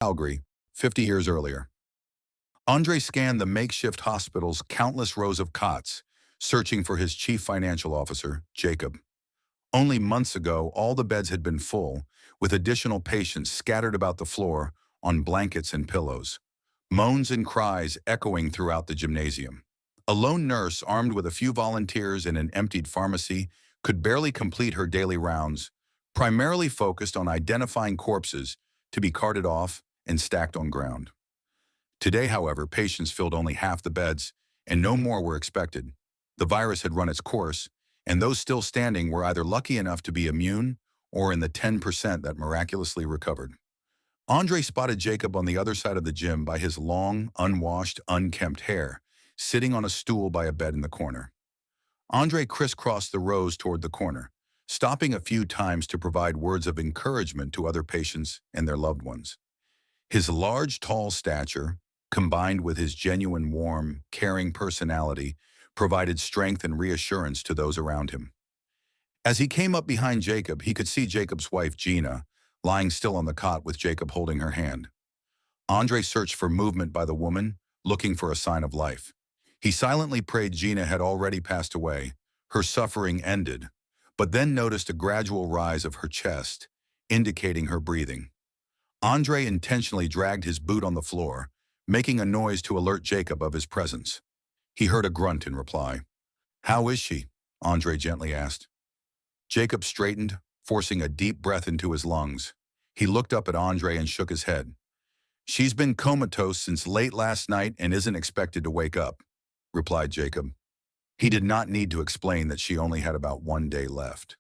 Calgary, 50 years earlier. Andre scanned the makeshift hospital's countless rows of cots, searching for his chief financial officer, Jacob. Only months ago, all the beds had been full, with additional patients scattered about the floor on blankets and pillows. Moans and cries echoing throughout the gymnasium. A lone nurse, armed with a few volunteers in an emptied pharmacy, could barely complete her daily rounds, primarily focused on identifying corpses to be carted off and stacked on ground. Today, however, patients filled only half the beds, and no more were expected. The virus had run its course, and those still standing were either lucky enough to be immune or in the 10% that miraculously recovered. Andre spotted Jacob on the other side of the gym by his long, unwashed, unkempt hair, sitting on a stool by a bed in the corner. Andre crisscrossed the rows toward the corner, stopping a few times to provide words of encouragement to other patients and their loved ones. His large, tall stature, combined with his genuine, warm, caring personality, provided strength and reassurance to those around him. As he came up behind Jacob, he could see Jacob's wife, Gina, lying still on the cot with Jacob holding her hand. Andre searched for movement by the woman, looking for a sign of life. He silently prayed Gina had already passed away, her suffering ended, but then noticed a gradual rise of her chest, indicating her breathing. Andre intentionally dragged his boot on the floor, making a noise to alert Jacob of his presence. He heard a grunt in reply. "How is she?" Andre gently asked. Jacob straightened, forcing a deep breath into his lungs. He looked up at Andre and shook his head. "She's been comatose since late last night and isn't expected to wake up," replied Jacob. He did not need to explain that she only had about 1 day left.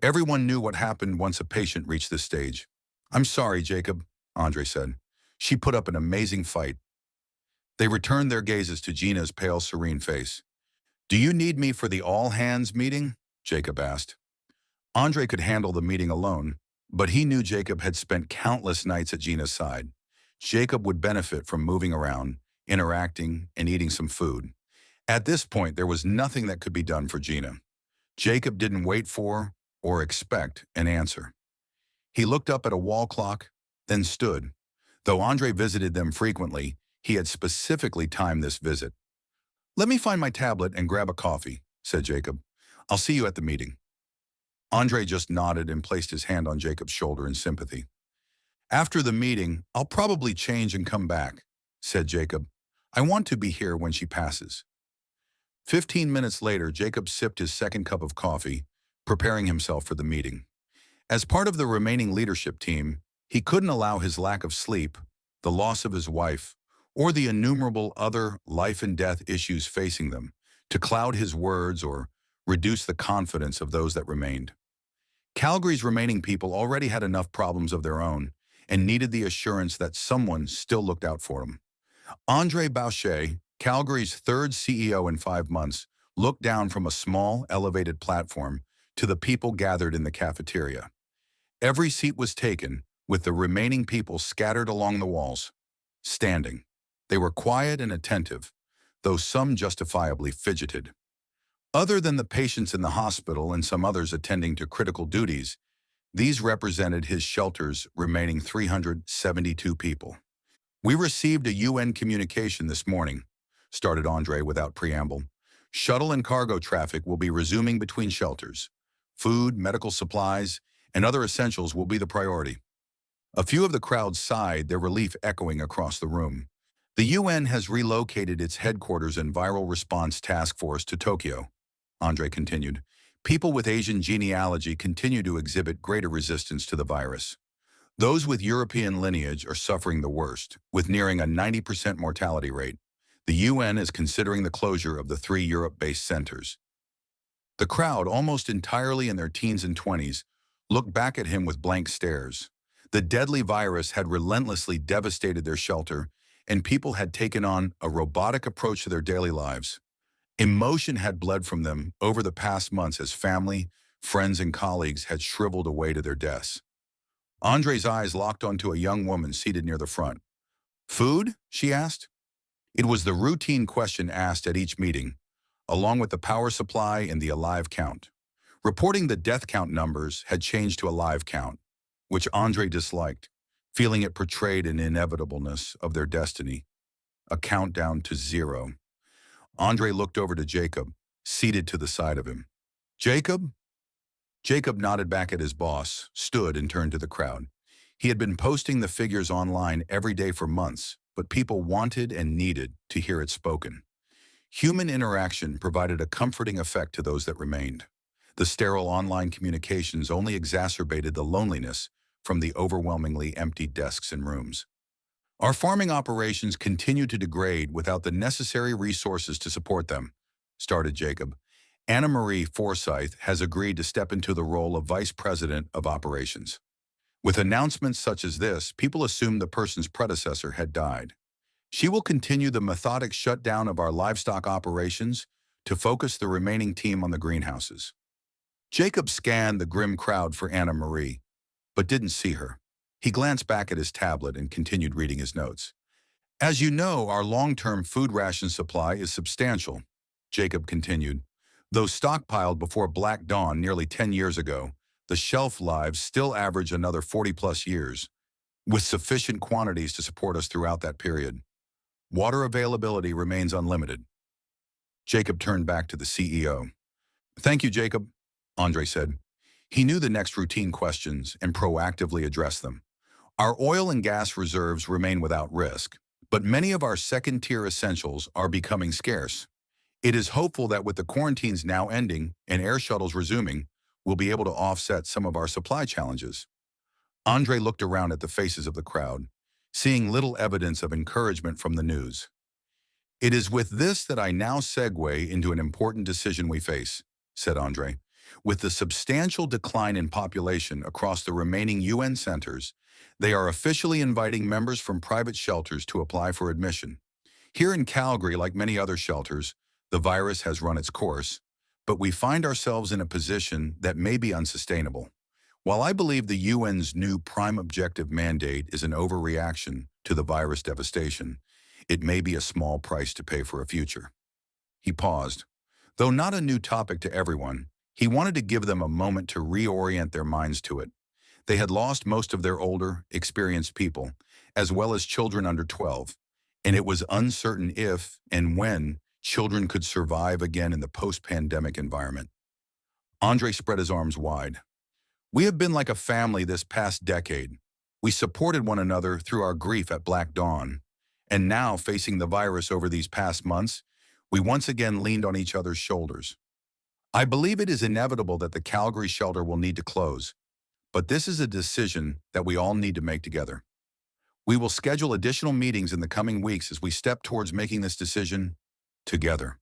Everyone knew what happened once a patient reached this stage. "I'm sorry, Jacob," Andre said. "She put up an amazing fight." They returned their gazes to Gina's pale, serene face. "Do you need me for the all-hands meeting?" Jacob asked. Andre could handle the meeting alone, but he knew Jacob had spent countless nights at Gina's side. Jacob would benefit from moving around, interacting, and eating some food. At this point, there was nothing that could be done for Gina. Jacob didn't wait for or expect an answer. He looked up at a wall clock, then stood. Though Andre visited them frequently, he had specifically timed this visit. "Let me find my tablet and grab a coffee," said Jacob. "I'll see you at the meeting." Andre just nodded and placed his hand on Jacob's shoulder in sympathy. "After the meeting, I'll probably change and come back," said Jacob. "I want to be here when she passes." 15 minutes later, Jacob sipped his second cup of coffee, preparing himself for the meeting. As part of the remaining leadership team, he couldn't allow his lack of sleep, the loss of his wife, or the innumerable other life-and-death issues facing them to cloud his words or reduce the confidence of those that remained. Calgary's remaining people already had enough problems of their own and needed the assurance that someone still looked out for them. Andre Boucher, Calgary's third CEO in 5 months, looked down from a small, elevated platform to the people gathered in the cafeteria. Every seat was taken, with the remaining people scattered along the walls, standing. They were quiet and attentive, though some justifiably fidgeted. Other than the patients in the hospital and some others attending to critical duties, these represented his shelter's remaining 372 people. "We received a UN communication this morning," started Andre without preamble. "Shuttle and cargo traffic will be resuming between shelters. Food, medical supplies, and other essentials will be the priority." A few of the crowd sighed, their relief echoing across the room. "The UN has relocated its headquarters and viral response task force to Tokyo," Andre continued. "People with Asian genealogy continue to exhibit greater resistance to the virus. Those with European lineage are suffering the worst, with nearing a 90% mortality rate. The UN is considering the closure of the 3 Europe-based centers." The crowd, almost entirely in their teens and 20s, looked back at him with blank stares. The deadly virus had relentlessly devastated their shelter, and people had taken on a robotic approach to their daily lives. Emotion had bled from them over the past months as family, friends, and colleagues had shriveled away to their deaths. Andre's eyes locked onto a young woman seated near the front. "Food?" she asked. It was the routine question asked at each meeting, along with the power supply and the alive count. Reporting the death count numbers had changed to a live count, which Andre disliked. feeling it portrayed an inevitableness of their destiny, a countdown to zero. Andre looked over to Jacob, seated to the side of him. Jacob? Jacob nodded back at his boss, stood and turned to the crowd. He had been posting the figures online every day for months, but people wanted and needed to hear it spoken. Human interaction provided a comforting effect to those that remained. The sterile online communications only exacerbated the loneliness from the overwhelmingly empty desks and rooms. Our farming operations continue to degrade without the necessary resources to support them, started Jacob. Anna Marie Forsyth has agreed to step into the role of Vice President of Operations. With announcements such as this, people assume the person's predecessor had died. She will continue the methodic shutdown of our livestock operations to focus the remaining team on the greenhouses. Jacob scanned the grim crowd for Anna Marie, but didn't see her. He glanced back at his tablet and continued reading his notes. As you know, our long-term food ration supply is substantial, Jacob continued. Though stockpiled before Black Dawn nearly 10 years ago, the shelf lives still average another 40-plus years, with sufficient quantities to support us throughout that period. Water availability remains unlimited. Jacob turned back to the CEO. Thank you, Jacob, Andre said. He knew the next routine questions and proactively addressed them. Our oil and gas reserves remain without risk, but many of our second-tier essentials are becoming scarce. It is hopeful that with the quarantines now ending and air shuttles resuming, we'll be able to offset some of our supply challenges. Andre looked around at the faces of the crowd, seeing little evidence of encouragement from the news. It is with this that I now segue into an important decision we face, said Andre. With the substantial decline in population across the remaining UN centers, they are officially inviting members from private shelters to apply for admission. Here in Calgary, like many other shelters, the virus has run its course, but we find ourselves in a position that may be unsustainable. While I believe the UN's new prime objective mandate is an overreaction to the virus devastation, it may be a small price to pay for a future. He paused. Though not a new topic to everyone, he wanted to give them a moment to reorient their minds to it. They had lost most of their older, experienced people, as well as children under 12, and it was uncertain if and when children could survive again in the post-pandemic environment. Andre spread his arms wide. We have been like a family this past decade. We supported one another through our grief at Black Dawn, and now, facing the virus over these past months, we once again leaned on each other's shoulders. I believe it is inevitable that the Calgary shelter will need to close, but this is a decision that we all need to make together. We will schedule additional meetings in the coming weeks as we step towards making this decision together.